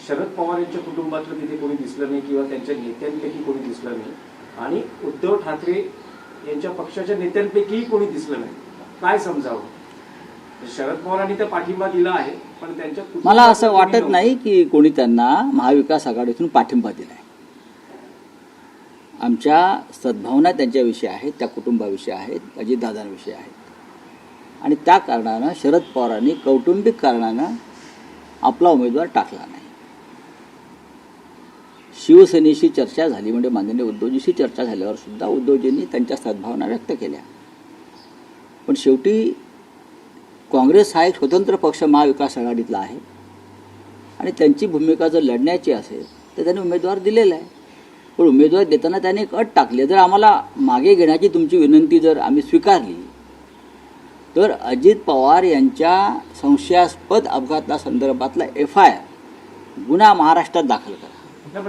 शरद पवार यांच्या कुटुंबातलं तिथे कोणी दिसलं नाही किंवा त्यांच्या नेत्यांपैकी कोणी दिसलं नाही आणि उद्धव ठाकरे यांच्या पक्षाच्या नेत्यांपैकीही कोणी दिसलं नाही, काय समजावं? शरद पवारांनी तर पाठिंबा दिला आहे, पण त्यांच्या मला असं वाटत नाही की कोणी त्यांना महाविकास आघाडीतून पाठिंबा दिला आहे. आमच्या सद्भावना त्यांच्याविषयी आहेत, त्या कुटुंबाविषयी आहेत, अजितदादांविषयी आहेत आणि त्या कारणानं शरद पवारांनी कौटुंबिक कारणानं आपला उमेदवार टाकला नाही. शिवसेनेशी चर्चा झाली म्हणजे माननीय उद्धवजीशी चर्चा झाल्यावर सुद्धा उद्धवजींनी त्यांच्या सद्भावना व्यक्त केल्या. पण शेवटी काँग्रेस हा एक स्वतंत्र पक्ष महाविकास आघाडीतला आहे आणि त्यांची भूमिका जर लढण्याची असेल तर त्यांनी उमेदवार दिलेला आहे. पण उमेदवार देताना त्याने एक अट टाकली, जर आम्हाला मागे घेण्याची तुमची विनंती जर आम्ही स्वीकारली तर अजित पवार यांच्या संशयास्पद अपघाता संदर्भातला FIR गुन्हा महाराष्ट्रात दाखल करा.